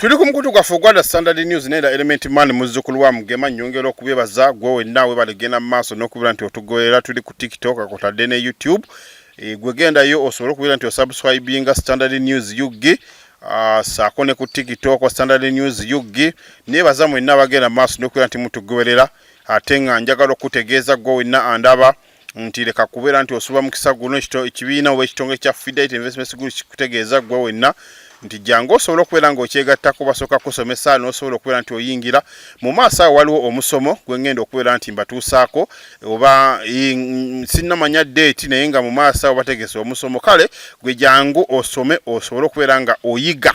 Tuli ku mukutu gwaffe ogwa Standard News n'era Element Man muzzukulu wa Mugema nyongera okubebaza gwe wenna webalegenda mu maaso n'okubira nti otugoyera tuli ku TikTok akotadde ne YouTube gwe gendayo osobola okubira nti osubscribinga Standard News UK saako ne ku TikTok Standard News UK nebaza mwenna abagenda mu maaso n'okubira nti mutugoberera ate nga njagala okutegeeza gwe wenna andaba nti leka kubeera nti osuba mu kisa guno ekibiina oba ekitongole kya Fidelity Investments Group kikutegeeza gwe wenna nti jangu osobola okubeera ng'okyegattako basooka kusomesa n'osobola okubeera nti oyingira mu maaso awo waliwo omusomo gwe ngenda okubeera nti mbatuusaako oba sinnamanya date naye nga mu maaso awo bategese omusomo kale gwe jangu osome osobole okubeera nga oyiga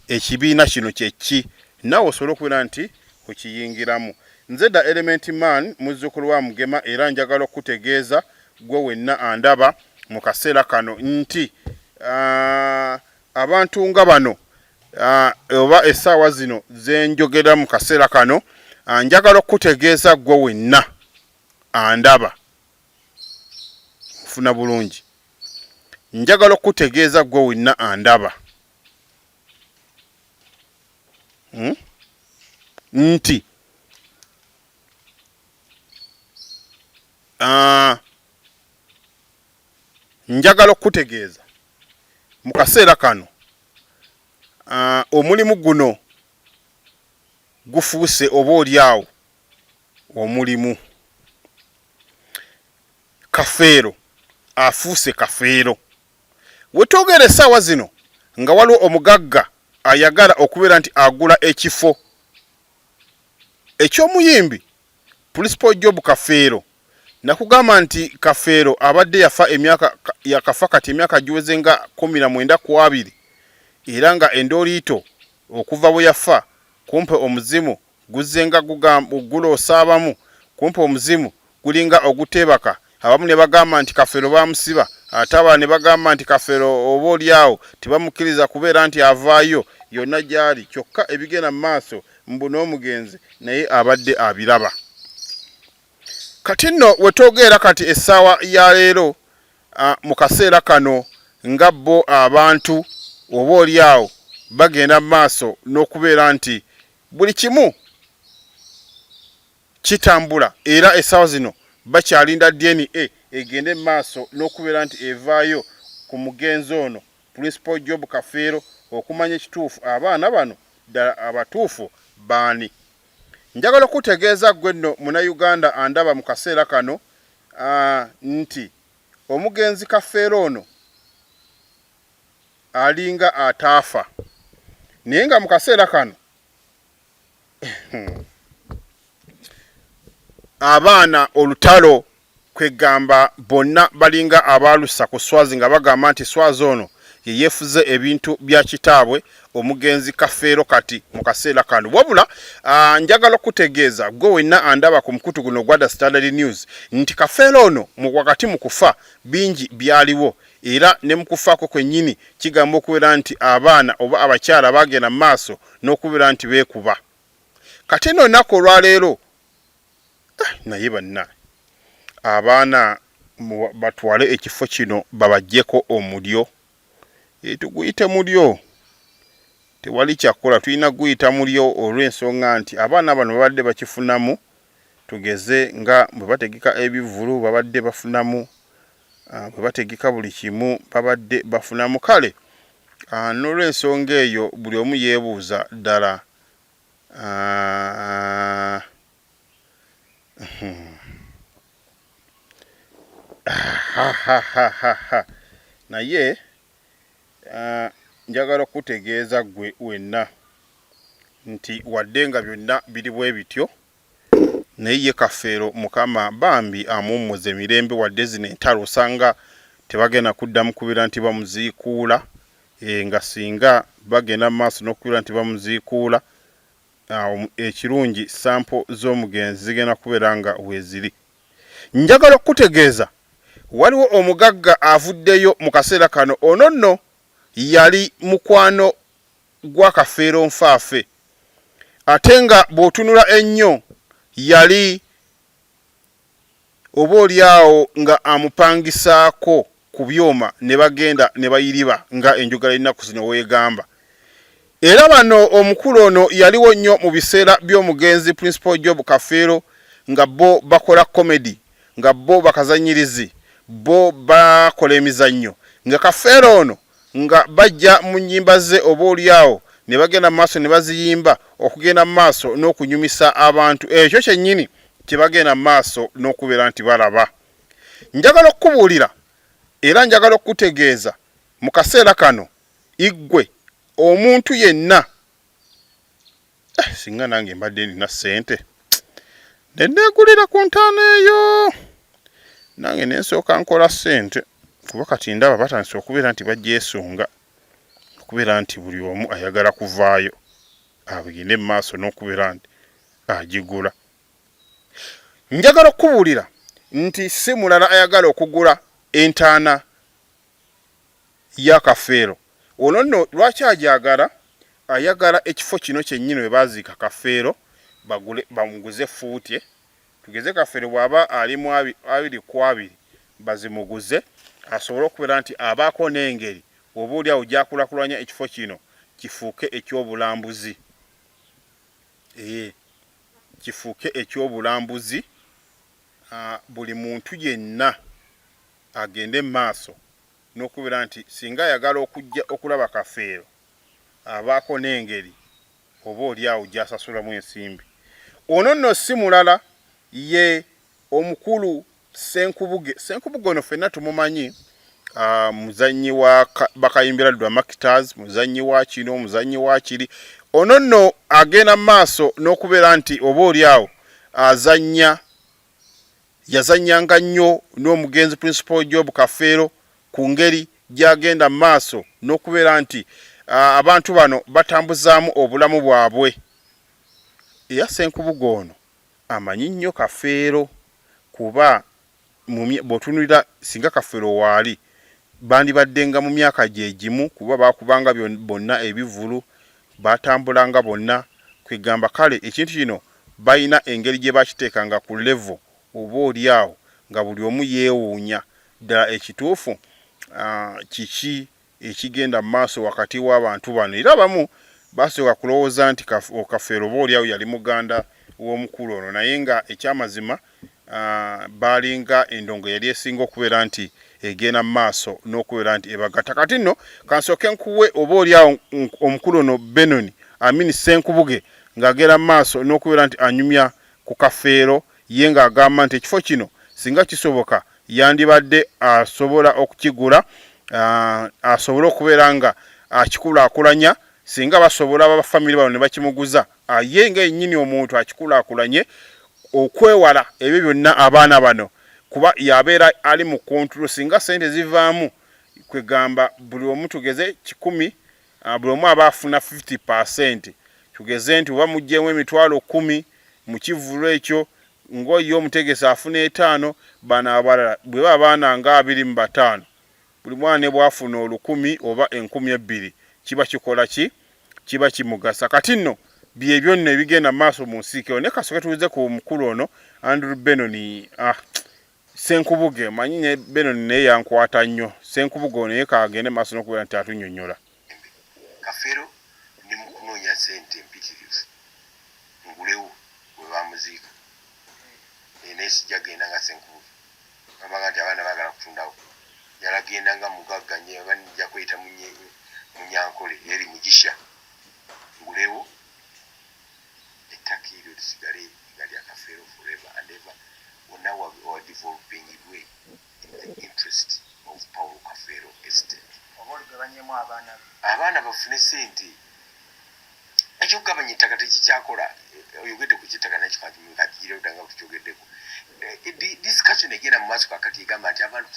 ekibiina kino kyeki nawe osobole okubeera nti okiyingiramu. Nze da Element Man muzzukulu wa Mugema era njagala okutegeeza gwe wenna andaba mu kaseera kano nti abantu nga bano oba essaawa zino zenjogera mu kaseera kano njagala okutegeeza gwe wenna andaba funa bulungi njagala okutegeeza gwe wenna andaba nti njagala okutegeeza mu kaseera kano omulimu guno gufuuse oba oliawo omulimu kafeero afuuse kafeero wetwogera essaawa zino nga waliwo omugagga ayagala okubeera nti agula ekifo eky'omuyimbi Principal Job Kafeero nakugamba nti Kafeero abadde yakafa kati emyaka giweze nga 19 ku 2 era nga endoliito okuva bwe yafa kumpe omuzimu guzenga gula osaabamu kumpe omuzimu gulinga ogutebaka abamu ne bagamba nti Kafeero bamusiba ate abala ne bagamba nti Kafeero oba oliawo tebamukkiriza kubeera nti avaayo yonna gyali kyokka ebigenda mu maaso mbu n'omugenzi naye abadde abiraba. Kati nno wetwogera kati essaawa ya leero mu kaseera kano nga bo abantu oba oliawo bagenda mu maaso n'okubeera nti buli kimu kitambula era essaawa zino bakyalinda DNA egende mu maaso n'okubeera nti evaayo ku mugenzi ono Principal Job Kafeero okumanya ekituufu abaana bano ddala abatuufu baani. Njagala okutegeeza gwe nno Munnayuganda andaba mu kaseera kano nti omugenzi Kafeero ono alinga ataafa naye nga mu kaseera kano abaana olutalo kwegamba bonna balinga abalusa ku Swazi nga bagamba nti Swazi ono yeyefuze ebintu bya kitaabwe omugenzi Kafeero kati mu kaseera kano wabula njagala okutegeeza gwe wenna andaba ku mukutu guno gwa Standard News nti Kafeero ono wakati mu kufa bingi byaliwo era ne mu kufaako kwennyini kigamba okubeera nti abaana oba abakyala bagenda mu maaso n'okubeera nti beekuba. Kati nno nnaku olwaleero naye banna abaana batwale ekifo kino babaggyeko omulyo tuguyite mulyo tewali kyakola tulina guyita mulyo olw'ensonga nti abaana bano babadde bakifunamu tugeze nga bwe bategeka ebivulu babadde bafunamu bwe bategeka buli kimu babadde bafunamu kale n'olw'ensonga eyo buli omu yeebuuza ddala naye njagala okutegeeza gwe wenna nti wadde nga byonna biri bwe bityo naye ye Kafeero Mukama bambi amummuze mirembe wadde zino entalo osanga tebagenda kuddamu kubeera nti bamuziikuula nga singa bagenda mu maaso n'okubeera nti bamuziikuula ekirungi sampo z'omugenzi zigenda kubeera nga weeziri. Njagala okutegeeza waliwo omugagga avuddeyo mu kaseera kano ono nno yali mukwano gwa Kafeero nfaafe ate nga bw'otunula ennyo yali oba oliawo nga amupangisaako ku byoma ne bagenda ne bayiriba nga enjogala ennaku zino weegamba era bano omukulu ono yaliwo nnyo mu biseera by'omugenzi Principal Job Kafeero nga bo bakola comedy nga bo bakazanyirizi bo bakola emizannyo nga Kafeero ono nga bajja mu nnyimba ze oboolyawo ne bagenda mu maaso ne baziyimba okugenda mu maaso n'okunyumisa abantu ekyo kyennyini kye bagenda mu maaso n'okubeera nti balaba. Njagala okukubuulira era njagala okukutegeeza mu kaseera kano iggwe omuntu yenna singa nange mbadde nina ssente nenneegulira ku ntaano eyo nange nensooka nkola ssente kuba kati ndaba batandise okubeera nti bagyesunga okubeera nti buli omu ayagala kuvaayo abigende mu maaso n'okubeera nti agigula. Njagala okukubuulira nti si mulala ayagala okugula entaana ya Kafeero. Ono nno lwaki ajagala? Ayagala ekifo kino kyennyini we baaziika Kafeero bamuguze fuutye. Tugeze Kafeero bw'aba ali mu 2 bazimuguze asobole okubeera nti abaako n'engeri oboolyawo gyakulakulanya ekifo kino kifuuke ekyobulambuzi. Kifuuke ekyobulambuzi. Buli muntu yenna agende mu maaso n'okubeera nti singa ayagala okujja okulaba Kafeero abaako n'engeri oboolyawo gy'asasulamu ensimbi. Ono nno si mulala ye omukulu Ssenkubuge. Ssenkubuge ono ffenna tumumanyi, muzannyi wa Bakayimbira Drama Actors, muzannyi wa kino, muzannyi wa kiri. Ono nno agenda mu maaso n'okubeera nti oboolyawo yazannyanga nnyo n'omugenzi Principal Job Kafeero ku ngeri gy'agenda mu maaso n'okubeera nti abantu bano batambuzaamu obulamu bwabwe. Era Ssenkubuge ono amanyi nnyo Kafeero kuba bw'otunulira singa Kafeero waali bandibaddenga mu myaka gye gimu kuba baakubanga bonna ebivulu batambulanga bonna kwegamba kale ekintu kino balina engeri gye bakiteekanga ku level oboolyawo nga buli omu yeewuunya ddala ekituufu kiki ekigenda mu maaso wakati w'abantu bano. Era abamu basooka kulowooza nti Kafeero oboolyawo yali muganda w'omukulu ono naye nga ekyamazima baalinga endongo yali esinga okubeera nti egenda mu maaso n'okubeera nti ebagatta. Kati nno kansooke nkuwe oboolyawo omukulu ono Benoni Amini Ssenkubuge ng'agenda mu maaso n'okubeera nti anyumya ku Kafeero ye ng'agamba nti ekifo kino singa kisoboka yandibadde asobola okukigula asobole okubeera nga akikulaakulanya singa basobola abafamily bano ne bakimuguza ye nga yennyini omuntu akikulaakulanye okwewala ebyo byonna abaana bano kuba yabeera ali mu kontrol. Singa sente zivaamu kwegamba buli omu tugeze 10 buli omu aba afuna 50%. Tugeze nti oba muggyemu emitwalo 10 mu kivulu ekyo ng'oye omutegesi afuna 5 bano abalala bwe baba baana nga 25 buli mwana ne bwafuna 10,000 oba 2,000 kiba kikola ki kiba kimugasa. Kati nno byebyo nno ebigenda mu maaso mu nsi ne kasooke tuuze ku mukulu ono Andrew Benoni Ssenkubuge manyi ne Benoni naye yankwata nnyo. Ssenkubuge ono ye kaagende maaso n'okubeera nti atunnyonnyola. Kafeero ndi mu kunoonya ssente mpitirivu ngulewo bwe bamuziika naye sijjagenda nga Ssenkubuge amanga nti abaana baagala kutundawo yalagenda nga mugagga nnyo banijja kweyita Munyankole eri Mugisha ngulewo ettaka eryo lisigale nga lya Kafeero forever and ever wonna wa developing way in the interest of Paul Kafeero estate. Abaana bafune ssente ekyokugabanya ettaka tekikyakola oyogedde ku kittaka nakikatigira odanga tukyogeddeko discussion egenda mu maaso kakati egamba nti abantu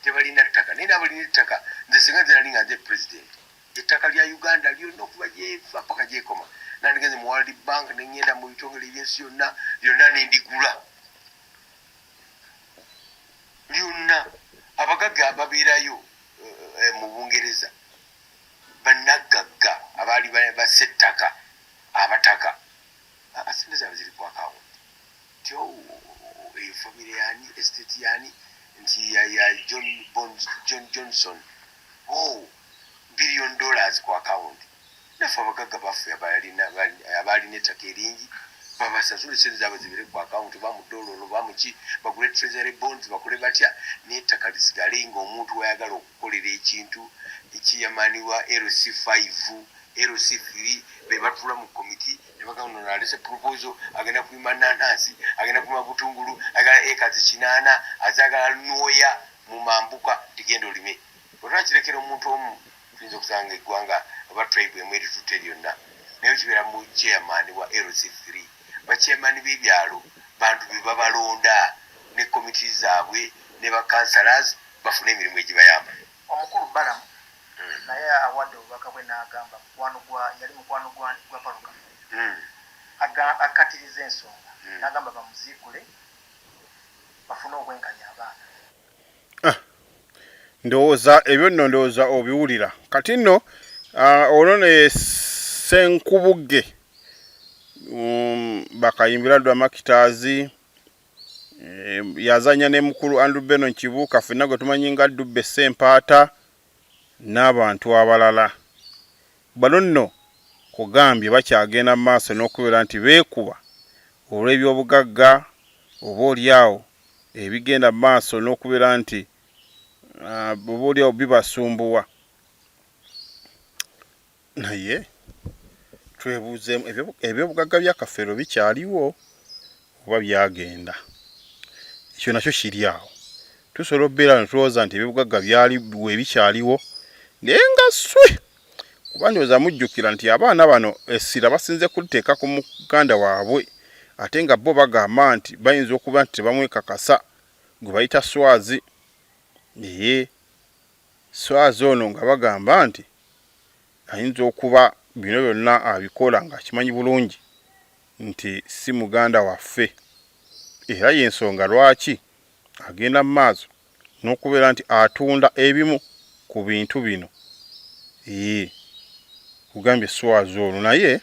tebalina ttaka naye n'abalina ettaka nze singa nze nali nga nze president ettaka lya Uganda lyonna okuba gyefa paka gyekoma nandigenze mu World Bank nengenda mu bitongole by'ensi lyonna nendigula lyonna abagagga ababeerayo mu Bungereza bannagagga abaali basettaka abataka sente zaabwe ziri ku akawunti nti eyo famire yani estate yani nti ya John Johnson $1 billion ku akawunti naffe baffe abagagga baffe abalina ettaka eringi babasasula esente zaabwe zibire ku akawunti bamudololo bamuki bagule treasury bonds bakole batya n'ettaka lisigale ng'omuntu wayagala okukolera ekintu ekiyamaniwa LC5 LC3 be batula mu komiti ne bagamba no alese proposal agenda kulima nanasi agenda kulima butungulu agala ekazi 8 azagala noya mu mambuka tigendo lime olwakirekera omuntu omu tuyinza okusanga eggwanga oba tribe emweri tuteri yonna naye kibeera mu chairman wa LC3 bachairman b'ebyalo bantu be babalonda ne komiti zaabwe ne bakansalas bafuna emirimu egibayamba omukulu balamu naye awadde obubaka bwe n'agamba yali mukwano gwa paluka akatiriza ensonga n'agamba bamuziikule bafune obwenkanya abaana ndowooza ebyo nno ndowooza obiwulira kati nno olwo ne Senkubuge bakayimbira Dwa Makitazi yazanya ne mukulu Andrew Beno Kibuuka ffenna gwe tumanyi nga Dubbe Sempaata n'abantu abalala bano nno kugambye bakyagenda mu maaso n'okubeera nti beekuba olw'ebyobugagga oba oliawo ebigenda mu maaso n'okubeera nti oba oliawo bibasumbuwa naye twebuuzeemu ebyobugagga bya Kafeero bikyaliwo oba byagenda ekyo nakyo kiri awo tusobola okubeera ne tulowooza nti ebyobugagga byaliwe bikyaliwo naye nga sswe kuba ndowooza mujjukira nti abaana bano essira basinze kuliteeka ku muganda waabwe ate nga bo bagamba nti bayinza okuba nti tebamwekakasa gwe bayita Swazi Swazi ono nga bagamba nti ayinza okuba bino byonna abikola nga akimanyi bulungi nti si muganda waffe era y'ensonga lwaki agenda mu maaso n'okubeera nti atunda ebimu ku bintu bino kugambye Swazi ono naye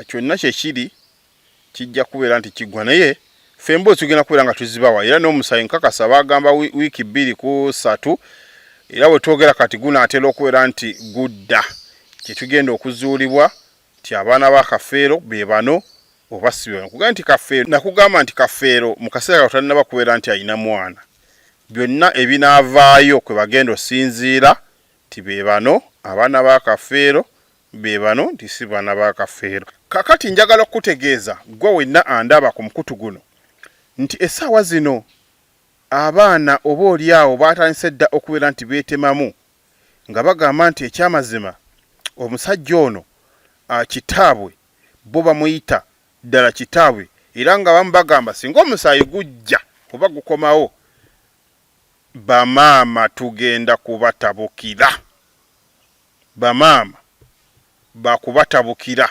kyonna kyekiri kijja kubeera nti kiggwa naye ffe emboozi tugenda kubeera nga tuzibawa era n'omusayi nkakasa bagamba wiiki 2 ku 3 era bwe twogera kati gunaatera okubeera nti gudda kyetugenda okuzuulibwa nti abaana ba Kafeero be bano oba si bano kugamba nti Kafeero nakugamba nti Kafeero mu kaseera katanaba kubeera nti alina mwana byonna ebinaavaayo kwe bagenda osinziira ti be bano abaana ba Kafeero be bano nti si baana ba Kafeero kakati njagala okutegeeza gwe wenna andaba ku mukutu guno nti essaawa zino abaana oba oliawo batandise dda okubeera nti beetemamu nga bagamba nti ekyamazima omusajja ono kitaabwe bo bamuyita ddala kitaabwe era nga bamu bagamba singa omusaayi gujja oba gukomawo bamaama tugenda kubatabukira bamaama bakubatabukira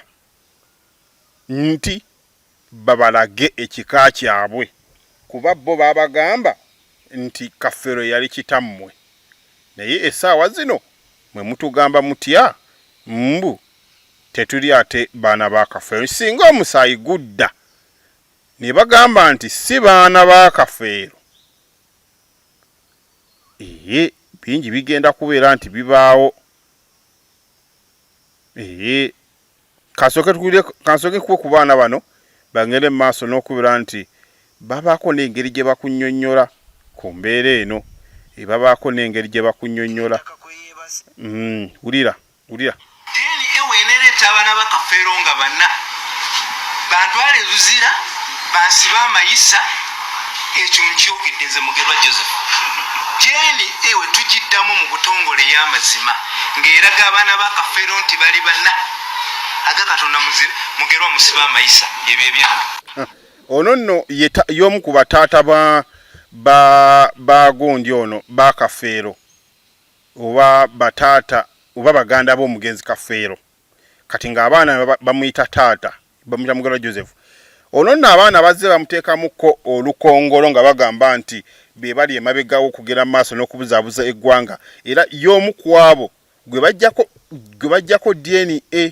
nti babalage ekika kyabwe kuba bo babagamba nti Kafeero yali kitammwe naye essaawa zino mwe mutugamba mutya mbu tetuli ate baana ba Kafeero singa omusaayi gudda ne bagamba nti si baana ba Kafeero bingi bigenda kubeera nti bibaawo kansoke kuwe ku baana bano bangere mu maaso n'okubeera nti babaako n'engeri gye bakunnyonnyola ku mbeera eno babaako n'engeri gye bakunnyonnyola wulira deni ewenereta abaana ba Kafeero nga banna bantwale luzira bansiba amayisa ekyo nkyogedde nze Mugerwa Joseph deni ewe tugiddamu mu butongole y'amazima ng'eraga abaana ba Kafeero nti bali banna aga Katonda Mugerwa musiba amayisa ebyo ebyange ono nno y'omu ku bataata bagundi ono ba Kafeero oba bataata oba baganda b'omugenzi Kafeero kati ng'abaana bamuyita taata bamuyita Mugerwa Joseph ono nno abaana bazze bamuteekamuko olukongolo nga bagamba nti be bali emabegawo okugera mu maaso n'okubuzaabuza eggwanga era y'omu ku abo gwe bajjako DNA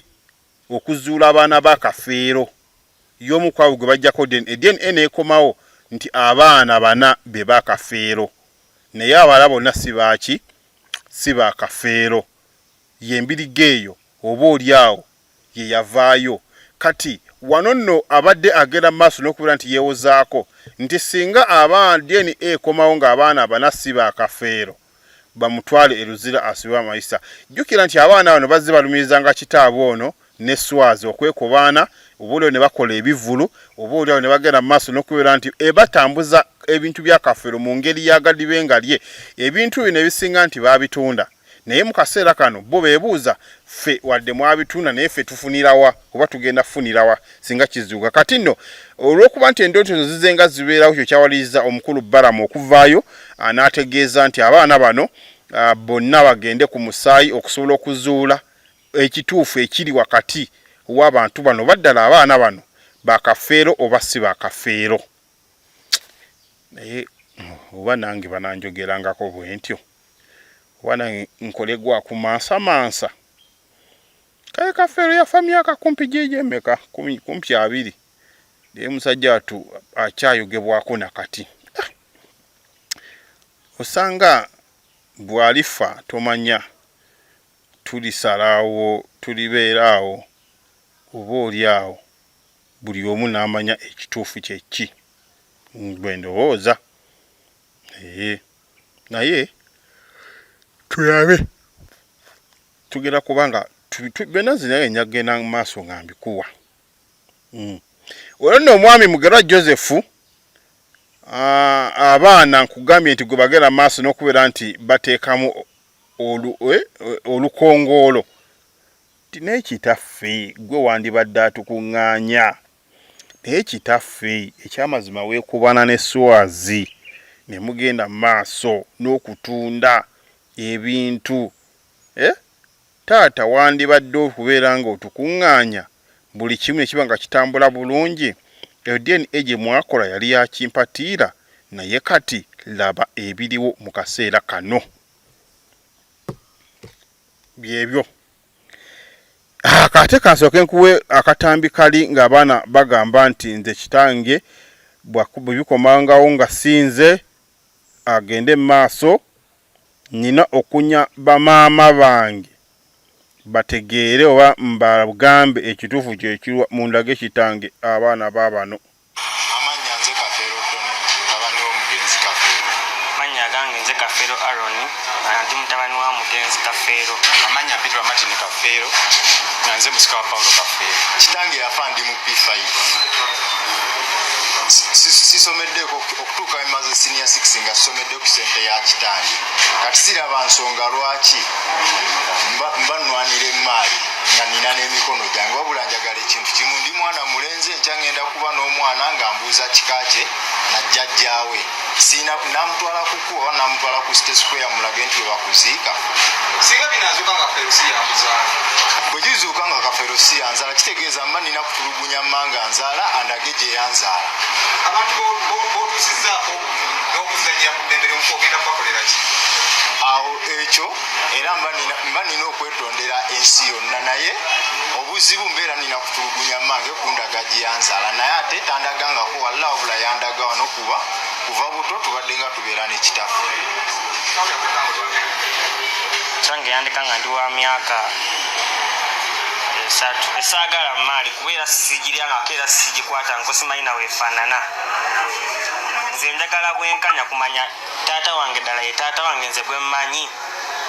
okuzuula abaana ba Kafeero y'omu ku abo gwe bajjako DNA neekomawo nti abaana bana be ba Kafeero naye abalala bonna si baaki si ba Kafeero yembiriga eyo oba oli awo ye yavaayo. Kati wano nno abadde agenda maaso n'okubeera nti yeewozaako nti singa abaana DNA ekomawo ng'abaana abanassi baakafeero bamutwale eruzira asibe amayisa. Jjukira nti abaana bano bazze balumirizanga kitaabwe ono ne Swazi okwekobaana, oboolyawo ne bakola ebivulu, oboolyawo ne bagenda maaso n'okubeera nti batambuza ebintu bya kafeero mu ngeri yagadibe lye. Ebintu bino ebisinga nti baabitunda. Naye mu kaseera kano bo beebuuza ffe wadde mwabitunda naye ffe tufunirawa oba tugenda kufunirawa singa kizuuka. Kati nno olw'okuba nti endooto zizenga zibeerawo kyo kyawaliriza omukulu Balamu okuvaayo n'ategeeza nti abaana bano bonna bagende ku musaayi okusobola okuzuula ekituufu ekiri wakati w'abantu bano baddala abaana bano bakafeero oba si bakafeero. Naye oba nange bananjogerangako bwe ntyo oba nange nkolegwa ku mansa kale kafeero yafa myaka kumpi gyegyemeka kumpi 2 naye musajja watu akyayogebwako nakati. Osanga bw'alifa tomanya tulisalaawo tulibeeraawo oba oli awo buli omu n'amanya ekituufu kyeki bwe ndowooza. Naye tulabe tugenda kubanga bena zinaye enyagenda mu maaso nga mbikuwa. Olwo nno omwami Mugerwa Joseph abaana nkugambye nti gwe bagenda maaso n'okubeera nti bateekamu olukongoolo ti naye kitaffe gwe wandibadde atukuŋŋaanya naye kitaffe ekyamazima weekubana ne Swazi ne mugenda maaso n'okutunda ebintu. Taata wandibadde okubeera nga otukuŋŋaanya buli kimu ekiba nga kitambula bulungi. DNA gye mwakola yali yakimpatiira naye kati laba ebiriwo mu kaseera kano. Byebyo. Kate kansooke nkuwe akatambi kali ng'abaana bagamba nti nze kitange bwebikomangawo nga sinze agende maaso nina okunya bamaama bange bategeere oba mbagambe ekituufu kyekirwa mundage kitange abaana baabano. Amanya nze Kafeero Tony mutabani w'omugenzi Kafeero. Amanya gange nze Kafeero Aaron ndi mutabani wa mugenzi Kafeero. Amanya Peter Martin Kafeero nga nze musika wa Paulo Kafeero. Kitange yafa ndi mu P5. Sisomeddeko okutuuka emaze senior 6 nga sisomeddeko ssente ya kitange. Kati siraba nsonga lwaki mba nnwanira emmaali nga nina n'emikono gyange wabula njagala ekintu kimu ndi mwana mulenzi nkya ngenda kuba n'omwana nga mbuuza kika kye na jjajjaawe siina namutwala ku kkuba oba namutwala ku State Square mulage nti we bakuziika. Singa binazuuka nga Kafeero si yanzaala. Bwe kizuuka nga Kafeero si yanzaala kitegeeza mba nina kutulugunya mmanga nzaala andage gye yanzaala. Abantu b'otuusizzaako n'okuzannyira ku ddembe ly'omufu ogenda kubakolera ki? Awo ekyo era mba nina okwetondera ensi yonna naye obuzibu mbeera nina kutulugunya mmange kundaga gye yanzaala naye ate tandagangako walla wabula yandaga wano kuba kuva buto tubadde nga tubeera n'ekitaffe. Kitange yandika nga ndi wa myaka 3 esaagala mmaali kubeera sigiryangako era sigikwata nko simanyi weefaanana. Nze njagala bwenkanya kumanya taata wange ddala ye taata wange nze bwe mmanyi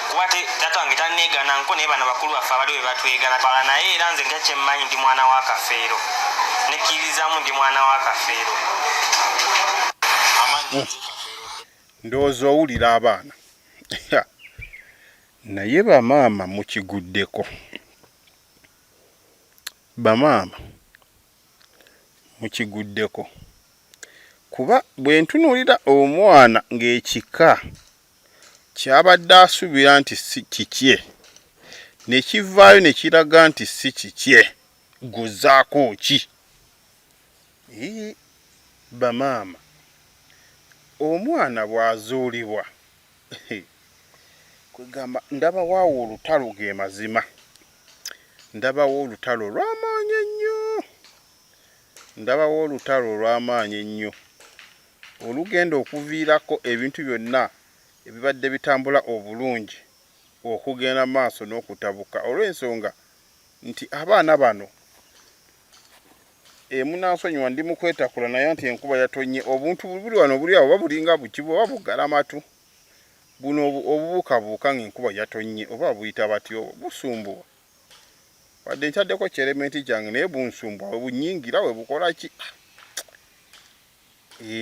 kuba taata wange tanneegana nko naye bano bakulu baffe abali we batwegana bala naye era nze nga kyemmanyi ndi mwana wa Kafeero nekkiririzaamu ndi mwana wa Kafeero. Ndowooza owulira abaana naye bamaama mukiguddeko. Bamaama mukiguddeko kuba bwe ntunuulira omwana ng'ekika kyabadde asuubira nti si kikye ne kivaayo ne kiraga nti si kikye guzzaako ki? Bamaama omwana bw'azuulibwa kwegamba ndabawaawo olutalo ge mazima, ndabawo olutalo olw'amaanyi ennyo, ndabawo olutalo olw'amaanyi ennyo olugenda okuviirako ebintu byonna ebibadde bitambula obulungi okugenda maaso n'okutabuka olw'ensonga nti abaana bano munansonyiwa ndi mukwetakula naye nti enkuba yatonye obuntu buli wano buli awo babulinga bukibu oba bugalamatu buno obubuukabuuka ng'enkuba yatonye oba buyita batyo busumbuwa wadde nkyaddeko kyelementi kyange naye bunsumbuwa we bunyingira we bukola ki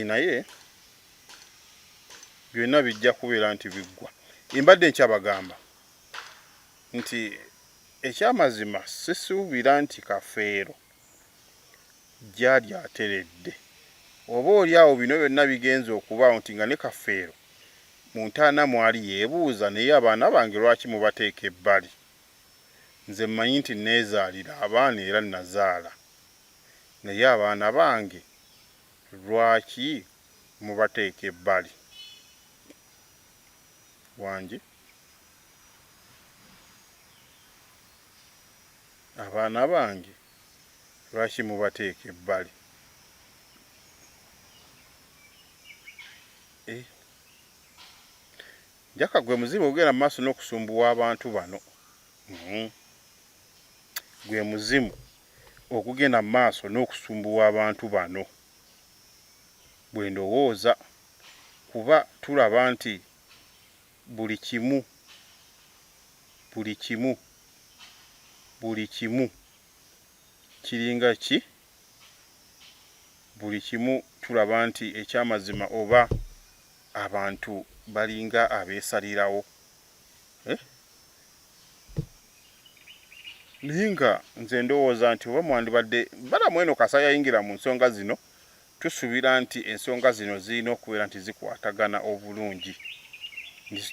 naye byonna bijja kubeera nti biggwa mbadde nkyabagamba nti ekyamazima sisuubira nti Kafeero gyali ateredde oba oli awo bino byonna bigenze okubaawo nti nga ne Kafeero mu ntaana mwali yeebuuza naye abaana bange lwaki mubateeka ebbali nze mmanyi nti neezaalira abaana era nazaala naye abaana bange lwaki mubateeka ebbali wange abaana bange lwaki mubateeka ebbali njaka gwe muzibu ogenda mu maaso n'okusumbuwa abantu bano gwe muzimu okugenda mu maaso n'okusumbuwa abantu bano bwe ndowooza kuba tulaba nti buli kimu kiringa ki buli kimu tulaba nti ekyamazima oba abantu balinga abeesalirawo naye nga nze ndowooza nti oba mwandibadde balamu eno Kasa yayingira mu nsonga zino tusuubira nti ensonga zino zirina okubeera nti zikwatagana obulungi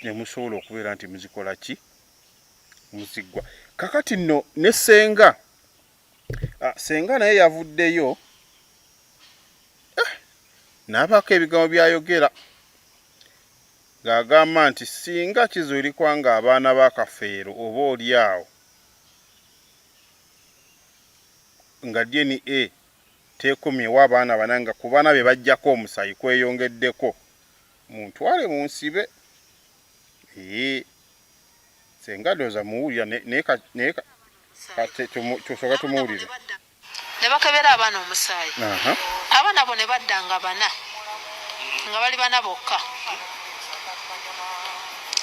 ne musobola okubeera nti muzikola ki muziggwa kakati nno ne senga naye yavuddeyo n'abaako ebigambo byayogera ng'agamba nti singa kizuulikwa nga abaana ba Kafeero oba oli awo nga DNA teekomyewo abaana bananga ku baana be bajjako omusayi kweyongeddeko muntwale mu nsibe senga ndowooza muwulira naye tusooka tumuwulire ne bakebera abaana omusaayi abaana bo ne baddanga bana nga bali bana bokka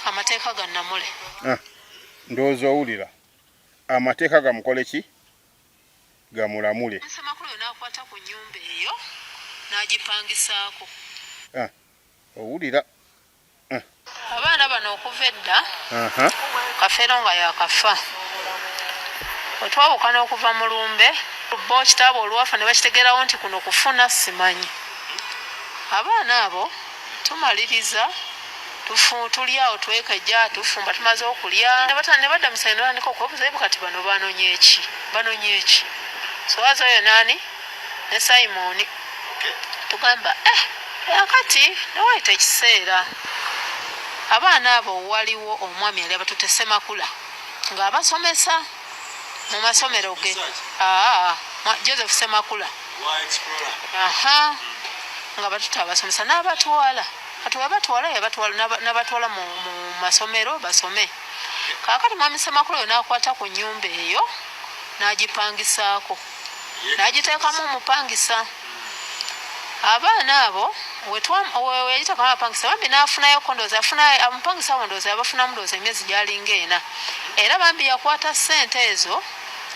amateeka ga Namule ndowooza owulira amateeka gamukole ki gamulamule Semakulu n'akwata ku nnyumba eyo n'agipangisaako owulira abaana bano okuva edda Kafeero nga yakafa otwawukana okuva mu lumbe bo kitaabo olwafa ne bakitegeerawo nti kuno kufuna simanyi abaana abo tumaliriza tuli awo twekejja tufumba tumaze okulya ne badda musayi n'otandika okwebuuza kati bano banonye eki sowaza oyo naani ne Simoni tugamba akati newayita ekiseera abaana abo waliwo omwami yali abatutte Semakula ng'abasomesa mu masomero ge Joseph Semakula nga batutte abasomesa n'abatwala n'abatwala mu masomero basome kaakati mwami Semakula oyo n'akwata ku nnyumba eyo n'agipangisaako n'agiteekamu omupangisa abaana abo weyayitakamu abapangisa bambi n'afunayo kondoozi omupangisa wo ndoozi yabafunamu ndoozi emyezi gyalinga ena era bambi yakwata ssente ezo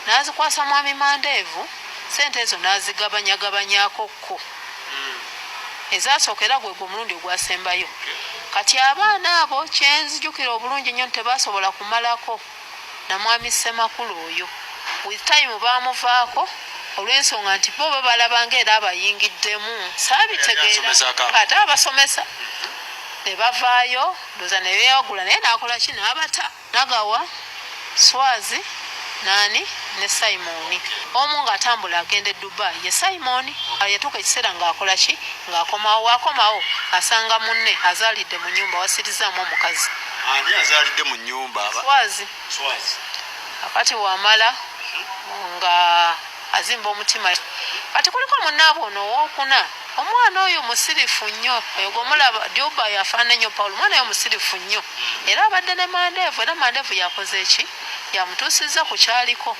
n'azikwasa mwami Mandeevu ssente ezo n'azigabanyagabanyakokko ezasooka era gwe omulundi ogwasembayo kati abaana abo kyenzijukira obulungi nnyo tebasobola kumalako na mwami Semakulu oyo with time baamuvaako olw'ensonga nti bo balabanga era abayingiddemu saabitegeera ate abasomesa ne bavaayo ndooza ne beewagula naye n'akola ki n'abata nagawa Swazi naani ne Simoni omu ng'atambula agenda e Dubai ye Simoni yatuuka ekiseera ng'akola ki ng'akomawo asanga munne azaalidde mu nnyumba wasirizaamu omukazi ani azaalidde mu nnyumba Swazi akati wamala nga azimba omutima kati kuliko munnaabo ono owookuna omwana oyo musirifu nnyo oyo gw'omulaba Dubai afaanana nnyo Paulo omwana oyo musirifu nnyo era abadde ne Mandeevu era Mandeevu yakoze eki yamutuusizza ku kyaliko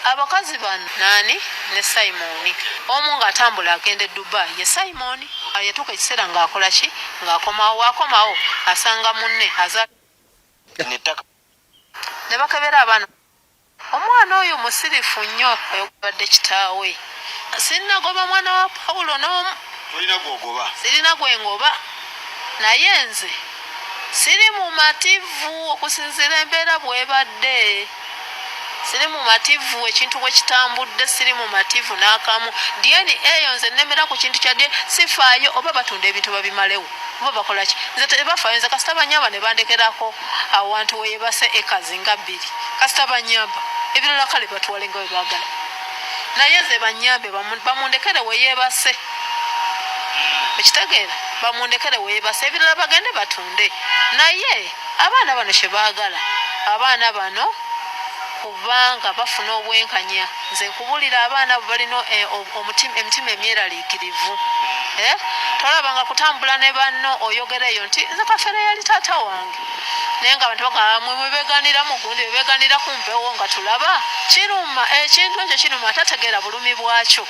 abakazi bano nani ne Simoni omu ng'atambula agenda e Dubai ye Simoni yatuuka ekiseera ng'akola ki ng'akomawo asanga munne ne bakebera abaana omwana oyo musirifu nnyo oyogabadde kitaawe sinnagoba mwana wa Pawulo n'omu sirina gwengoba naye nze siri mumativu okusinziira embeera bwebadde siri mumativu ekintu bwe kitambudde siri mumativu n'akamu dieni eyo nze nemera ku kintu kya dieni sifaayo oba batunda ebintu babimalewo oba bakola ki nze tebafaayo nze kasita banyamba ne bandekerako awantu weyebase ekazi nga 2 kasita banyamba ebirala kale batwale nga bwe baagala naye nze banyambe bamundekere weyebase ekitegeera bamundekere weyebase ebirala bagende batunde naye abaana bano kye baagala abaana bano kubanga bafuna obwenkanya nze nkubulira abaana balina emitima emyeraliikirivu tolabanga kutambula ne banno oyogera eyo nti nze Kafeero yali taata wange naye nga abantu bagamba mwebeganira mugundi bebeganira ku mpewo nga tulaba kiruma ekintu ekyo kiruma atategeera bulumi bwakyo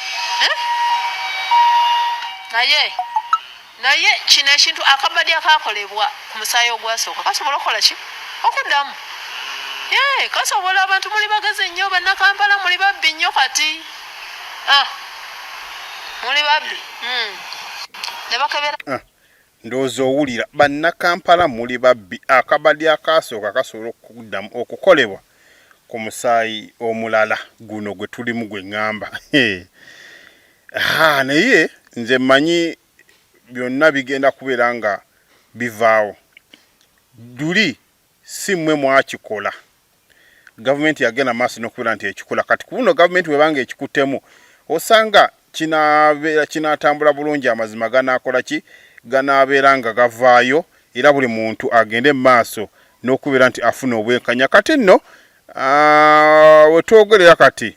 naye kino ekintu akabadde akakolebwa ku musaayi ogwasooka kasobola okukola ki okuddamu kasobola abantu muli bagezi nnyo bannakampala muli babbi nnyo kati muli babbi ne bakebera ndowooza owulira bannakampala muli babbi akabadde akasooka kasobola okuddamu okukolebwa ku musaayi omulala guno gwe tulimu gwe ŋŋamba naye nze mmanyi byonna bigenda kubeera nga bivaawo duli si mmwe mwakikola gavumenti yagenda maaso n'okubeera nti ekikola kati ku buno gavumenti webanga ekikuttemu osanga kinaatambula bulungi amazima ganaakola ki ganaabeera nga gavaayo era buli muntu agende mu maaso n'okubeera nti afuna obwenkanya kati nno wetwogerera kati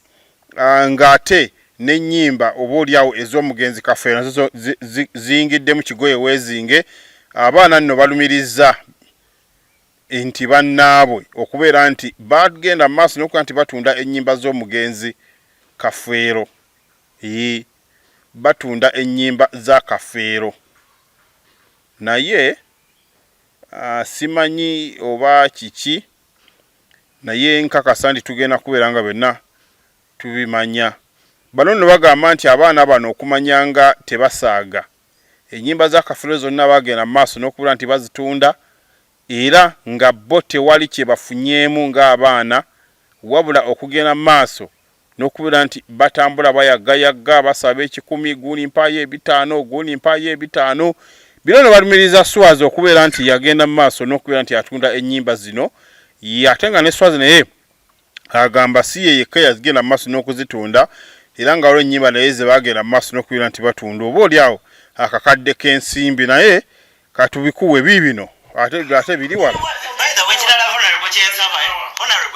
ng'ate n'ennyimba oba oliawo ez'omugenzi Kafeero nazo ziyingidde mu kigoye weezinge abaana nno balumiriza nti bannaabwe okubeera nti bagenda mu maaso n'okuba nti batunda ennyimba z'omugenzi Kafeero batunda ennyimba za Kafeero naye simanyi oba kiki naye nkakasa nti tugenda kubeera nga byonna tubimanya bano nno bagamba nti abaana bano okumanyanga tebasaaga ennyimba za Kafeero zonna bagenda mu maaso n'okubeera nti bazitunda era nga bo tewali kye bafunyeemu ng'abaana wabula okugenda mu maaso n'okubeera nti batambula bayagayagga basaba 10 guuni mpaayo 5 guuni mpaayo 5 bino ne balumiriza Swazi okubeera nti yagenda mu maaso n'okubeera nti atunda ennyimba zino ate nga ne Swazi naye agamba si ye yekka yazigenda mu maaso n'okuzitunda era nga waliwo ennyimba naye ze bagenda mu maaso n'okubeera nti batunda oba oliawo akakadde k'ensimbi naye katubikuwe bibino ate biri wala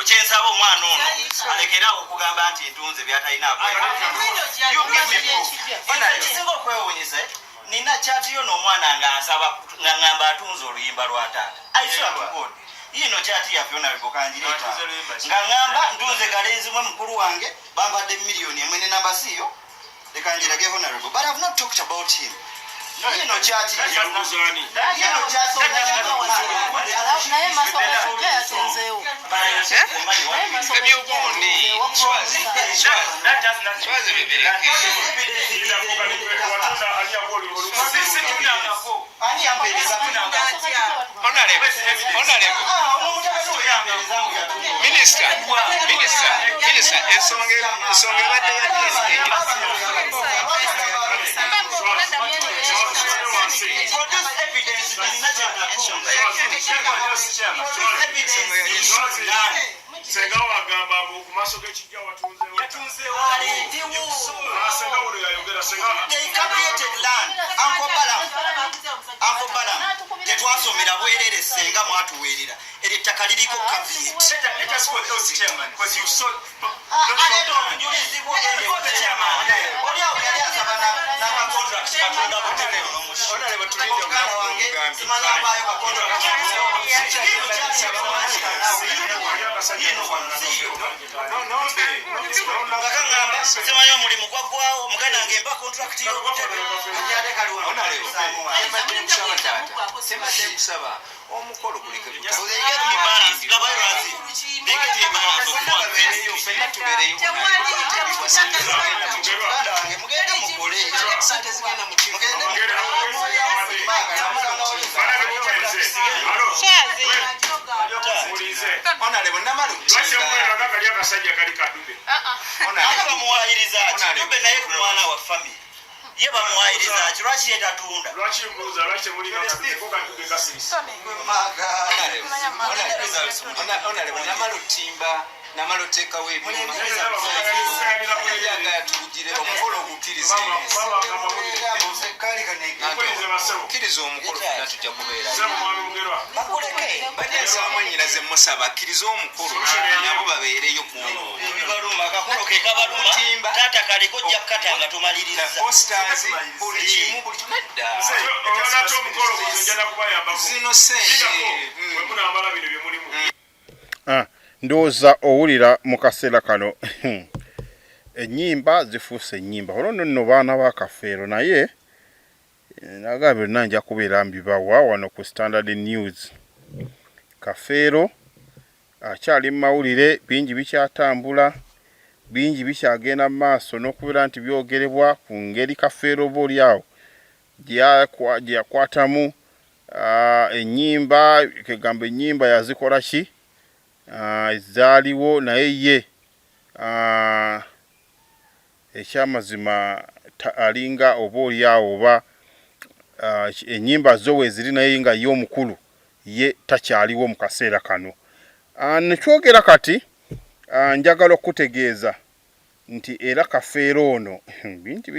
kyensaba omwana ono alekerawo okugamba nti ntunze byatalinaako kisinga okwewuunyisa nina kyati yo n'omwana ng'ansaba nga ŋŋamba atunze oluyimba lwa taata aiswatugod yino kyati yaffe onaleko kangireeta nga ŋŋamba ntunze galenzi mwe mukulu wange bambadde miliyoni emwe ne namba siyo lekanjirage honorable but I've not talked about him. Yino kyati Senga wagamba kumaso gekijja watunzewo senga wolo yayogera senga they calculated land Uncle Balam tetwasomera bwerere senga mwatuweerera eritaka liriko caveat let us go to chairman because you saw oli awo yali asaba na contract katunda butebe ono mushi simanyi omulimu gwaggwawo omuganda wange mba contract omukolo guliko bamuwayiriza kidube naye ku mwana wa famire ye bamuwayiriza ki lwaki yetatunda namala oteekawo ebyagayatugire omukolo ogukkiriza omukolo fena tujja kubeerayo bajasabamwenyiraze musaba akkiriza omukolo nabo babeereyo ebibaluma akakolo ke kabaluma taata kaliko jja kukata nga tumaliriza posters buli kimu buli nedda zino sente ndowooza owulira mu kaseera kano ennyimba zifuuse ennyimba olwo nno baana ba Kafeero naye naga byonna nja kubeera mbibawa wano ku Standard News. Kafeero akyali mu mawulire, bingi bikyatambula, bingi bikyagenda mu maaso n'okubeera nti byogerebwa ku ngeri Kafeero oba oliawo gye yakwatamu ennyimba, kegamba ennyimba yazikola ki zaaliwo naye ye ekyamazima alinga oba oliawo oba ennyimba zo weeziri naye nga ye omukulu ye takyaliwo mu kaseera kano. Nekyogera kati njagala okutegeeza nti era Kafeero ono bingi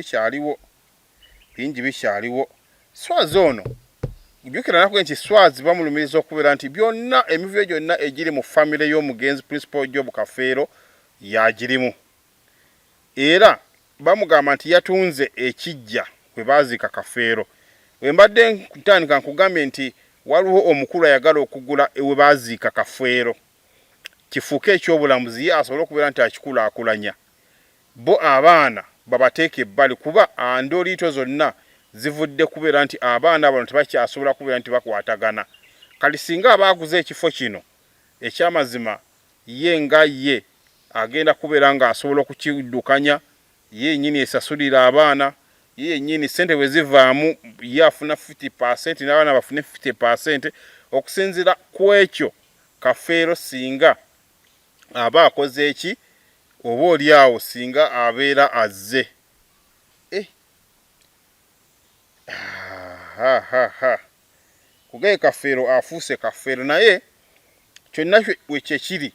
bikyaliwo. Swazi ono jjukira nakwe nti Swazi bamulumiriza okubeera nti byonna emivuyo gyonna egiri mu famire y'omugenzi Principal Job Kafeero yagirimu, era bamugamba nti yatunze ekijja kwe baaziika Kafeero. Bwe mbadde ntandika nkugambye nti waliwo omukulu ayagala okugula ewe baaziika Kafeero kifuuke ekyobulamuzi ye asobole okubeera nti akikulaakulanya, bo abaana babateeka ebbali kuba ndooliito zonna zivudde kubeera nti abaana bano tebakyasobola kubeera nti bakwatagana. Kali singa abaaguze ekifo kino ekyamazima ye nga ye agenda kubeera ng'asobola okukiddukanya, ye nnyini esasulira abaana, ye nnyini ssente bwe zivaamu ye afuna 50% n'abaana bafune 50% okusinziira ku ekyo Kafeero singa aba akoze eki oba oliawo singa abeera azze. Kugaye Kafeero afuuse Kafeero naye kyonna we kyekiri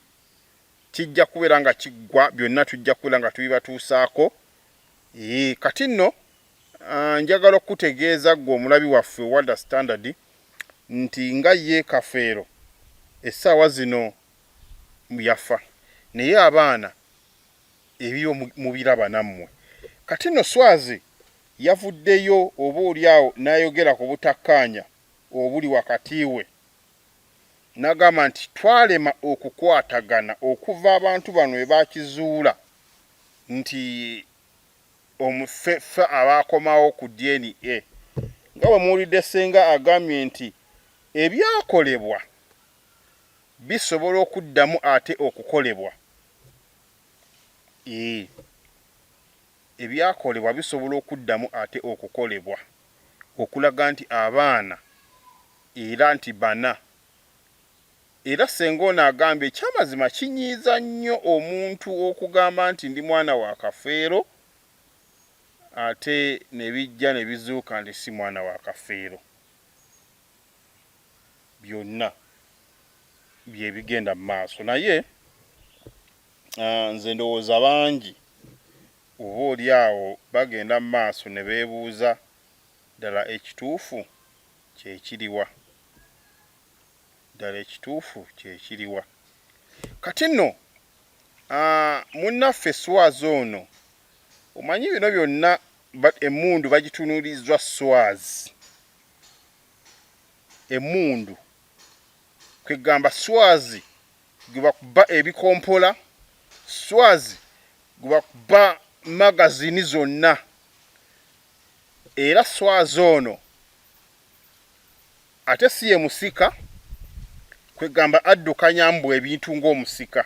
kijja kubeera nga kiggwa, byonna tujja kubeera nga tubibatuusaako. Kati nno njagala okutegeeza gwe omulabi waffe Wanda Standard nti nga ye Kafeero essaawa zino yafa, naye abaana ebyo mubiraba nammwe. Kati nno Swazi yavuddeyo oba oliawo n'ayogera ku butakkaanya obuli wakati we, n'agamba nti twalema okukwatagana okuva abantu bano we bakizuula nti omufefa abaakomawo ku DNA. Nga bwe muwulidde Ssenga agambye nti ebyakolebwa bisobola okuddamu ate okukolebwa. Ebyakolebwa bisobola okuddamu ate okukolebwa, okulaga nti abaana era nti bana. Era Ssenga ono agambye ekyamazima kinyiiza nnyo omuntu okugamba nti ndi mwana wa Kafeero ate ne bijja ne bizuuka nti si mwana wa Kafeero. Byonna bye bigenda mu maaso, naye nze ndowooza bangi oba oliawo bagenda mu maaso ne beebuuza ddala ekituufu kyekiriwa. Kati nno munnaffe Swazi ono omanyi bino byonna emmundu bagitunuulizwa Swazi. emundu kwegamba swazi gwebakuba ebikompola swazi gwebakuba magazini zonna era swazi ono ate si ye musika kwegamba addukanya mbu ebintu ng'omusika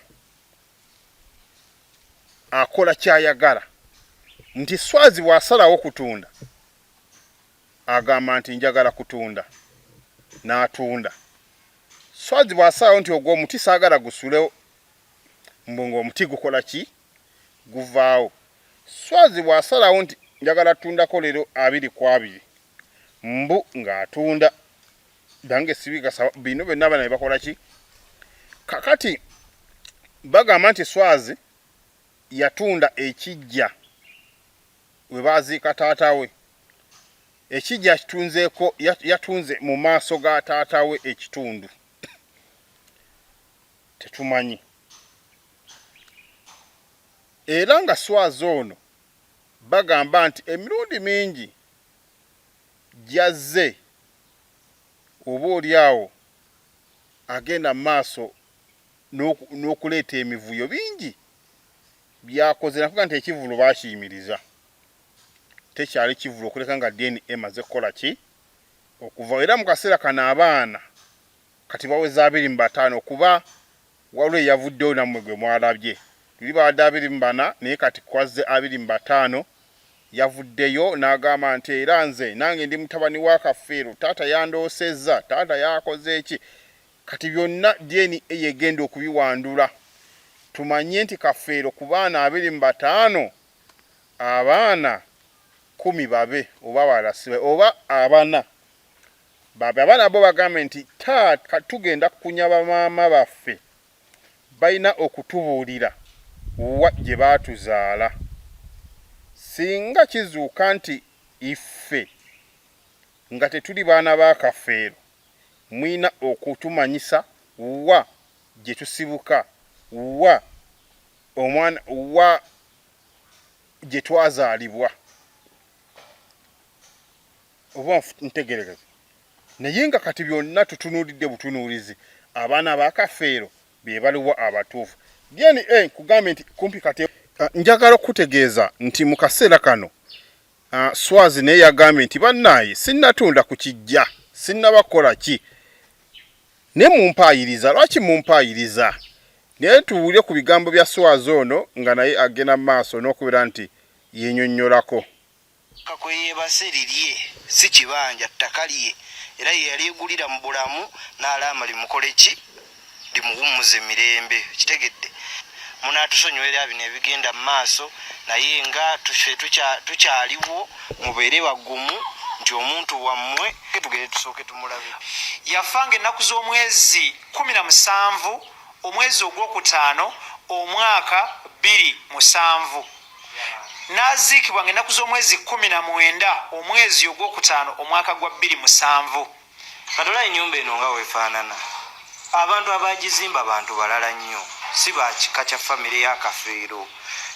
akola kyayagala nti swazi bw'asalawo kutunda agamba nti njagala kutunda n'atunda swazi bw'asalawo nti ogwo omuti saagala gusulewo mbu ng'omuti gukola ki guvaawo swazi bw'asalawo nti njagala tundako leero 2 mbu ng'atunda dange sibigasa bino byonna bana bakola ki kakati bagamba nti swazi yatunda ekijja we baziika taata we ekijja kitunzeeko yatunze mu maaso ga taata we ekitundu tetumanyi era nga swazi ono bagamba nti emirundi mingi jazze oba oliawo agenda maaso n'okuleeta emivuyo bingi byakoze nakuga nti ekivulo baakiyimiriza tekyali kivulo okuleka nga deni emaze kukola ki okuva era mu kaseera kano abaana kati baweza 25 kuba waliwo eyavuddeyo nammwe gwe mwalabye luli bawadde 24 naye kati kwazze 25 yavuddeyo n'agamba nti era nze nange ndi mutabani wa Kafeero taata yandoosezza taata yakoze eki kati byonna deni eyegenda okubiwandula tumanye nti Kafeero ku baana 25 abaana 10 babe oba balasibe oba abana babe abaana bo bagambe nti tugenda kunyaba maama baffe balina okutubuulira wa gye baatuzaala singa kizuuka nti iffe nga tetuli baana ba Kafeero mwina okutumanyisa wa gye tusibuka wa omwana wa gye twazaalibwa oba ntegeregeze naye nga kati byonna tutunuulidde butunuulizi abaana ba Kafeero be baliwo abatuufu byeni kugambe nti kumpi kati njagala okutegeeza nti mu kaseera kano swazi naye yagambye nti bannaaye sinnatunda ku kijja sinnabakola ki ne mumpaayiriza lwaki mumpaayiriza naye tuwulire ku bigambo bya swazi ono nga naye agenda mu maaso n'okubeera nti yennyonnyolako kakweyebase lirye si kibanja ttaka lye era ye yaligulira mu bulamu n'alaama limukole ki limuwummuze mirembe kitegedde munaatusonyiwera bino ebigenda mu maaso naye nga tukyaliwo mubeere bagumu nti omuntu wammwe tugere tusooke tumulabe yafanga ennaku z'omwezi 17 omwezi ogwokutaano omwaka 2007 n'aziikibwa ng'ennaku z'omwezi 19 omwezi ogwokutaano omwaka gwa 2007 katola ennyumba eno nga weefaanana abantu abagizimba bantu balala nnyo si bakika kya famire ya Kafeero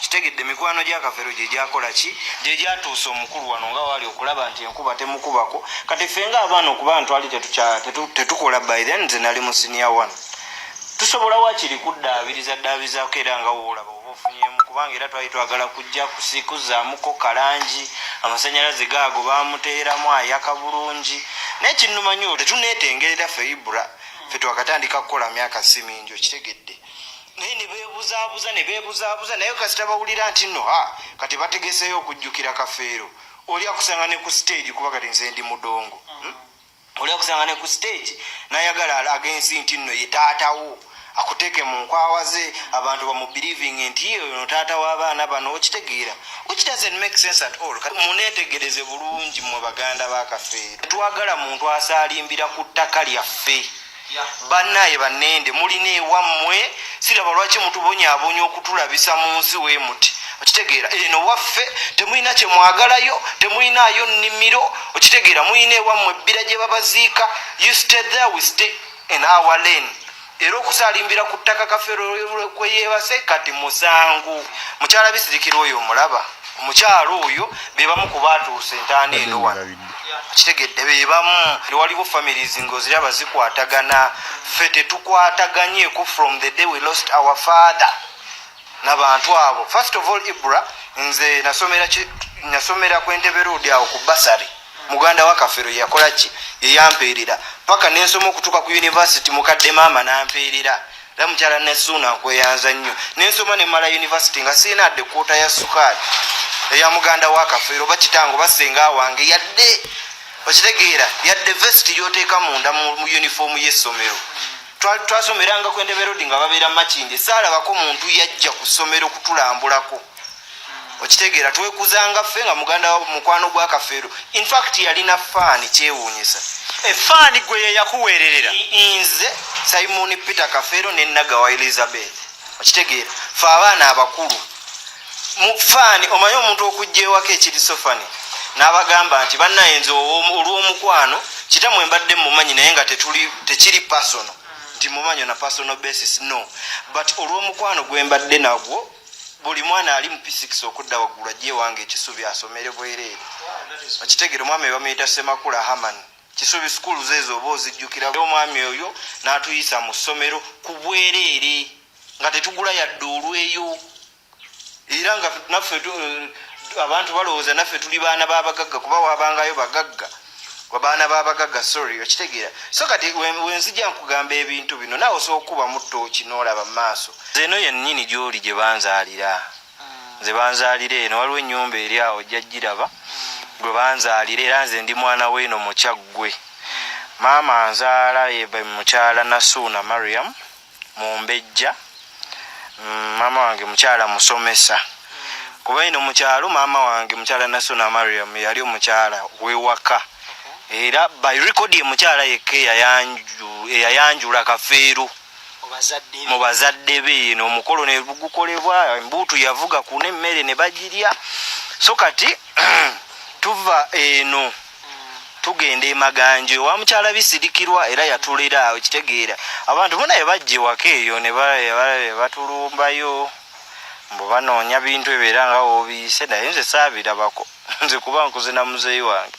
kitegedde mikwano gya Kafeero gye gyakola ki gye gyatuusa omukulu wano nga wali okulaba nti enkuba temukubako kati ffe nga abaana okuba ntwali tetukola by then nze nali mu senior 1 tusobola wakiri kuddaabirizaako era nga woolaba oba ofunyemu kubanga era twali twagala kujja kusikuzaamuko kalangi amasannyalaze gaago baamuteeramu ayaka bulungi naye kinnumanyi tetuneetengerera feibula ffe twakatandika kukola myaka si mingi okitegedde naye ne beebuzaabuza naye kasita bawulira nti nno kati bategeseeyo okujjukira Kafeero oli akusanga ne ku stage kuba kati nze ndi mudongo oli akusanga ne ku stage nayagala agensi nti nno ye taatawo akuteeke mu nkwawa ze abantu bamubelieving nti ye ono taata w'abaana bano okitegeera which doesn't make sense at all muneetegereze bulungi mwe baganda ba Kafeero twagala muntu asaalimbira ku ttaka lyaffe bannaye bannende mulina ewammwe siraba lwaki mutubonyaabonya okutulabisa mu nsi we muti okitegeera eno waffe temulina kye mwagalayo temulinayo nnimiro okitegeera mulina ewammwe ebbira gye babaziika you stay there we stay in our lane era okusaalimbira ku ttaka Kafeero kwe yeebase kati musangu mukyala Bisirikira oyo omulaba omukyalo oyo bebamu ku baatuuse entaana eno wano kitegedde bebamu waliwo families ng'oziraba zikwatagana ffe tetukwatanganyeeko from the day we lost our father n'abantu abo. First of all, Ibra nze nasomera ku Entebbe Road awo ku basari muganda wa Kafeero yakola ki yeyampeerera paka nensoma okutuuka ku university mukadde maama nampeerera era mukyala Nessuuna nkweyanza nnyo nensoma ne mala university nga sirina adde kwota ya sukaali eya muganda wa Kafeero bakitango basenga wange yadde okitegeera yadde vest yoteeka munda mu uniform y'essomero. Twasomeranga ku Entebbe Road nga babeera Makinde saalabako muntu yajja ku ssomero kutulambulako okitegeera twekuzanga ffe nga muganda wa mukwano gwa Kafeero. In fact yalina faani kyewuunyisa efaani gwe ye yakuweererera nze Simon Peter Kafeero ne Nagawa Elizabeth okitegeera fe abaana abakulu mu faani omanyi omuntu okujja ewaka ekirisofani n'abagamba nti bannayenze olw'omukwano kitamwe mbadde mumanyi naye nga tekiri personal nti mumanyi na personal basis no but olw'omukwano gwe mbadde nagwo buli mwana ali mu P6 okudda waggulu ajje wange Kisubi asomere bwereere okitegeera omwami bamuyita Semakula Haman Kisubi school zezo oba ozijjukira omwami oyo n'atuyisa mu ssomero ku bwereere nga tetugula yadde olweyo era nga naffe abantu balowooza naffe tuli baana b'abagagga kuba wabangayo bagagga wabaana b'abagagga sorry okitegeera so kati wenzijja nkugamba ebintu bino naawe osobola okuba muttooki n'olaba mu maaso zeno yennyini gy'oli gye banzaalira nze banzaalira eno waliwo ennyumba eri awo jjajjiraba gwe banzaalira era nze ndi mwana w'eno mukyaggwe maama nzaala yebe mukyala Nasuuna Mariam Mumbejja maama wange mukyala musomesa kuba ino mukyalo maama wange mukyala Nasuuna Mariam yali omukyala wewaka era by record ye mukyala yekka eyayanjula Kafeero mu bazadde be n'omukolo ne gukolebwa embuutu yavuga ku n'emmere ne bagirya so kati tuva eno tugenda Emaganja wa mukyala bisirikirwa era yatulera okitegeera abantu bonna bajje waka eyo ne batulumbayo mbo banoonya bintu ebeera nga obiise naye nze saabirabako nze kuba nkuze na muzeeyi wange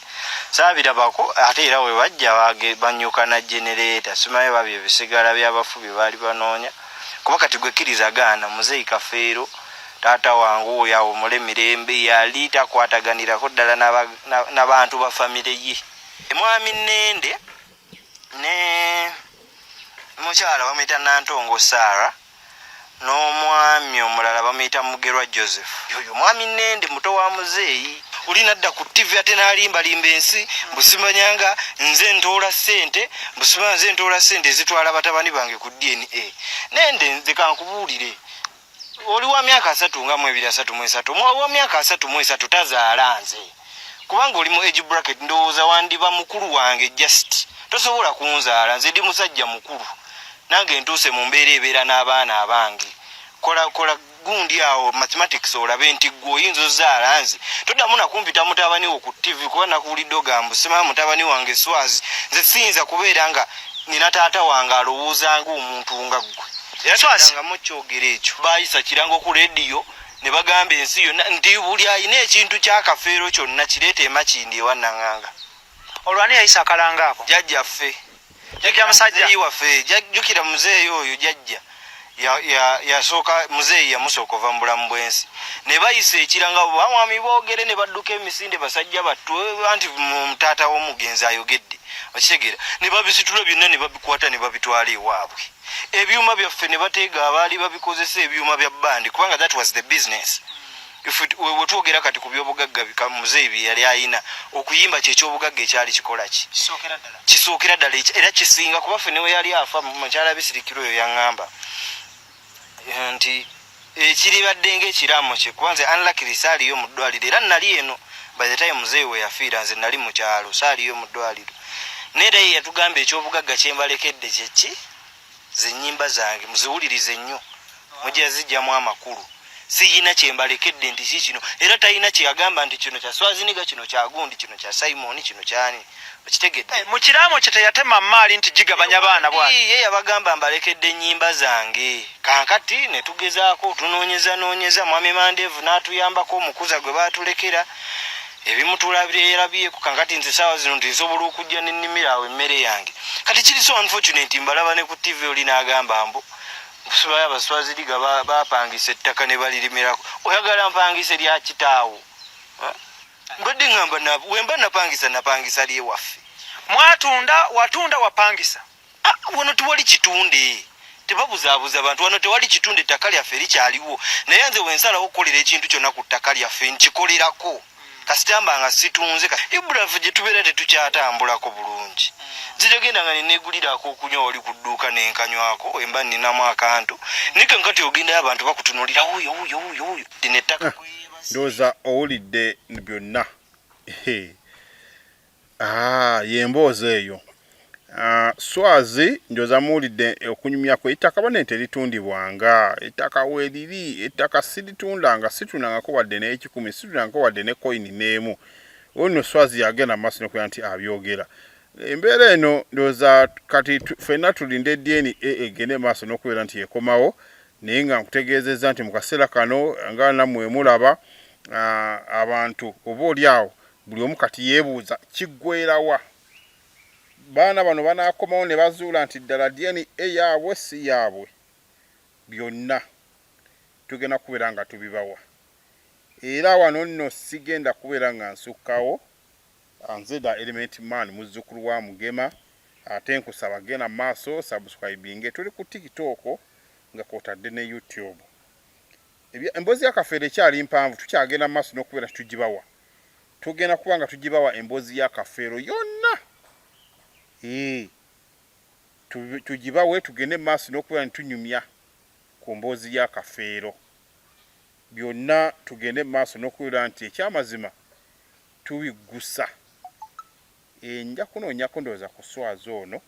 saabirabako ate era we bajja banyuka na generator simanyi babyo ebisigala by'abafu bye baali banoonya kuba kati gwekkiriza gaana muzeeyi Kafeero taata wange oyo awo mule mirembe yali takwataganirako ddala n'abantu ba famire ye mwami Nnende ne mukyala bamuyita Nantongo Sarah n'omwami omulala bamuyita Mugerwa Joseph yoyo mwami Nnende muto wa muzeeyi ulina dda ku TV ate n'alimbalimba ensi mbusimanyanga nze ntoola ssente mbusima nze ntoola ssente ezitwala batabani bange ku DNA Nnende nze kankubuulire oli wa myaka 3 wa myaka 3 tazaala nze kubanga oli mu age bracket ndowooza wandiba mukulu wange just tosobola kunzaala nze ndi musajja mukulu nange ntuuse mu mbeera ebeera n'abaana abange kola gundi awo mathematics olabe nti gwe oyinza ozaala nze toddamu nakumpita mutabani wo ku TV kuba nakuwulidde ogamba simanyi mutabani wange Swazi nze siyinza kubeera nga nina taata wange alowooza ng'omuntu nga ggwe era twasanga mukyogera ekyo baayisa kirango ku rediyo ne bagamba ensi yonna nti buli ayina ekintu kya Kafeero kyonna kireeta Makindi ewa Nanganga olwani yayisa akalanga ako jjajjaffe jjajja musajja waffe jjukira muzeeyi oyo jjajja yasooka muzeeyi yamusooka ova mu bulamu bw'ensi ne bayisa ekiranga bamwami boogere ne badduka emisinde basajja battu anti mutaata w'omugenzi ayogedde okitegeera ne babisitula byonna ne babikwata ne babitwala ewaabwe ebyuma byaffe ne bateega abaali babikozesa ebyuma bya bandi kubanga that was the business wetwogera kati ku byobugagga bika muzeeyi bye yali ayina okuyimba kyekyobugagga ekyali kikola ki kisookera ddala era kisinga kuba ffe newe yali afa mukyala bisirikiro oyo yaŋŋamba nti ekiribadde ng'ekiraamo kye kuba nze unluckily saaliyo mu ddwaliro era nali eno by the time muzeeyi we yafiira nze nali mu kyalo saaliyo mu ddwaliro neera ye yatugamba ekyobugagga kye mbalekedde kyeki ze nnyimba zange muziwulirize nnyo mujja zijjamu amakulu siyina kyembalekedde nti si kino era talina kyeyagamba nti kino kya Swaziniga kino kya Gundi kino kya Simon kino kyani okitegedde mu kiraamo kye teyatema maali nti gigabanya baana bwati ye yabagamba mbalekedde ennyimba zange kankati ne tugezaako tunoonyeza mwami Mandevu n'atuyambako omukuza gwe baatulekera ebimu tulabirabye ku kankati nze saawa zino nsobola okujja n'ennimira awo emmere yange kati kiri so unfortunate mbalaba ne ku TV oli n'agamba mbu Kusubaya Abaswaziniga bapangisa ettaka ne balirimirako oyagala mpangise lya kitaawo mbadde ngamba wemba napangisa lye waffe watunda wapangisa wano tewali kitunde tebabuzaabuza abantu wano tewali kitunde ettaka lyaffe likyaliwo naye nze wensalawo okukolera ekintu kyonna ku ttaka lyaffe nkikolerako kasitamba nga situnze ibulafu gye tubeera tetukyatambulako bulungi zitagenda nga nenegulirako okunywa oli ku dduuka nenkanywako emba nninamu akantu nike nkati ogendayo abantu bakutunulira wuyo dina ettaka ndowooza owulidde byonna yemboozi eyo Swazi ndowooza muwulidde okunyumyako ettaka bane teritundibwanga ettaka weeriri ettaka siritundanga situndangako wadde n'ekikumi situndangako wadde ne koyini n'emu ono Swazi yagenda maaso nokubeera nti abyogera embeera eno ndowooza kati ffenna tulinde DNA egende maaso n'okubeera nti ekomawo naye nga nkutegeezezza nti mu kaseera kano nga nammwe mulaba abantu oba oli awo buli omu kati yeebuuza kiggweerawa baana bano banaakomawo ne bazuula nti ddala DNA yaabwe si yaabwe byonna tugenda kubeera nga tubibawa era wano nno sigenda kubeera nga nsukkawo nze da Element Man muzzukulu wa Mugema ate nkusaba genda maaso subscribing tuli ku TikTok nga kwotadde ne YouTube emboozi ya Kafeero ekyali mpanvu tukyagenda maaso n'okubeera tugibawa tugenda kuba nga tugibawa emboozi ya Kafeero yonna tugibawe tugende maaso n'okubeera nitunyumya ku mboozi ya Kafeero byonna tugende maaso n'okubeera nti ekyamazima tubiggusa nja kunoonyako ndowooza ku Swazi ono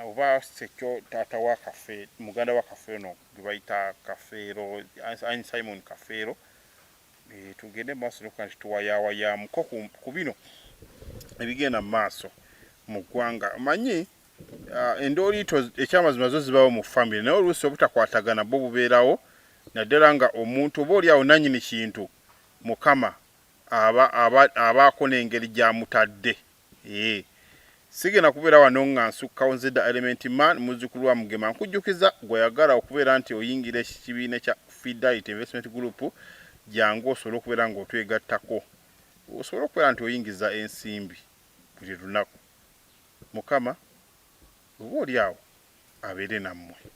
oba sekyo taata wa Kafeero muganda wa Kafeero no gwe bayita Kafeero Simon Kafeero tugende maaso n'okubeera nti tuwayaawayamuko ku bino ebigenda mu maaso mu ggwanga manyi endooliito ekyamazima zo zibawo mu famire naye oluusi obutakwatagana bo bubeerawo naddala nga omuntu oba oli awo nannyini kintu Mukama abaako n'engeri gy'amutadde sigenda kubeera wano nga nsukkawo nze da Element Man muzzukulu wa Mugema nkujjukiza gweyagala okubeera nti oyingira ekibiina kya Fidelity Investment Group jangu osobole okubeera ng'otwegattako osobole okubeera nti oyingiza ensimbi buli lunaku Mukama oba oli awo abeere nammwe